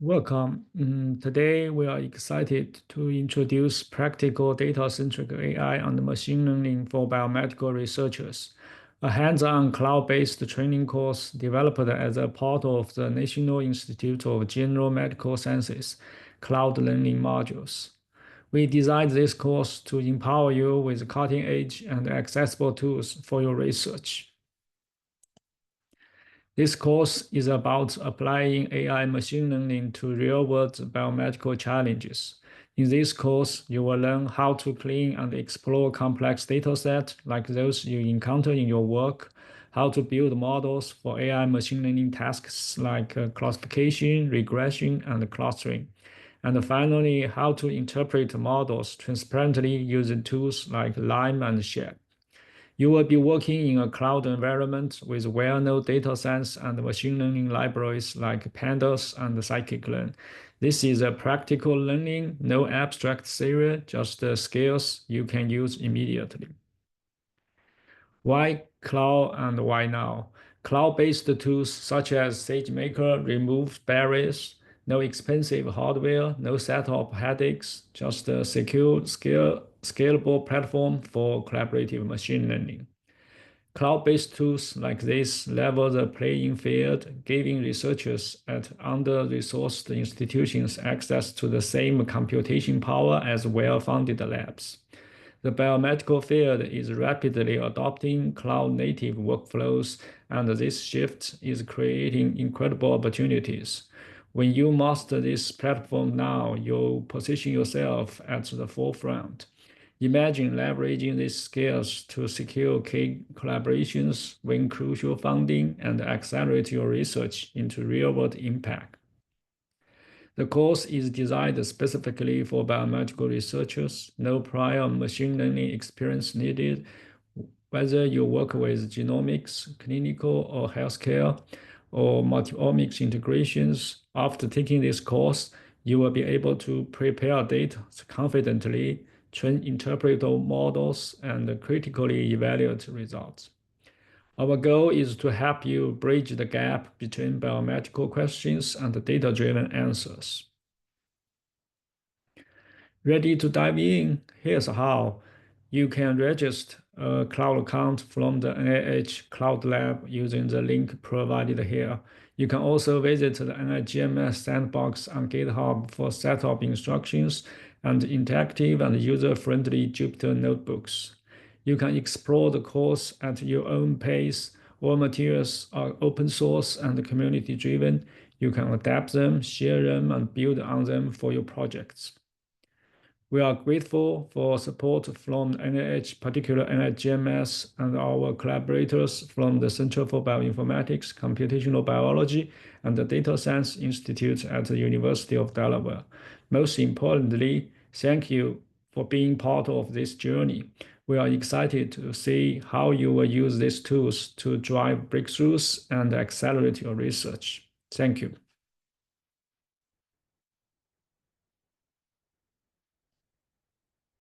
Welcome. Today, we are excited to introduce Practical Data-Centric AI and Machine Learning for Biomedical Researchers, a hands-on cloud-based training course developed as a part of the National Institute of General Medical Sciences cloud learning modules. We designed this course to empower you with cutting-edge and accessible tools for your research. This course is about applying AI machine learning to real-world biomedical challenges. In this course, you will learn how to clean and explore complex datasets like those you encounter in your work, how to build models for AI machine learning tasks like classification, regression, and clustering, and finally, how to interpret models transparently using tools like LIME and SHARE. You will be working in a cloud environment with well-known data science and machine learning libraries like Pandas and Scikit-learn. This is a practical learning, no abstract theory, just skills you can use immediately. Why cloud and why now? Cloud-based tools such as SageMaker remove barriers, no expensive hardware, no setup headaches, just a secure, scalable platform for collaborative machine learning. Cloud-based tools like this level the playing field, giving researchers at under-resourced institutions access to the same computation power as well-funded labs. The biomedical field is rapidly adopting cloud-native workflows, and this shift is creating incredible opportunities. When you master this platform now, you position yourself at the forefront. Imagine leveraging these skills to secure key collaborations, win crucial funding, and accelerate your research into real-world impact. The course is designed specifically for biomedical researchers, no prior machine learning experience needed. Whether you work with genomics, clinical or healthcare, or multi-omics integrations, after taking this course, you will be able to prepare data confidently, train interpretable models, and critically evaluate results. Our goal is to help you bridge the gap between biomedical questions and data-driven answers. Ready to dive in? Here's how. You can register a cloud account from the NIH Cloud Lab using the link provided here. You can also visit the NIGMS sandbox on GitHub for setup instructions and interactive and user-friendly Jupyter notebooks. You can explore the course at your own pace. All materials are open source and community-driven. You can adapt them, share them, and build on them for your projects. We are grateful for support from NIH, particularly NIGMS, and our collaborators from the Center for Bioinformatics, Computational Biology, and the Data Science Institute at the University of Delaware. Most importantly, thank you for being part of this journey. We are excited to see how you will use these tools to drive breakthroughs and accelerate your research. Thank you.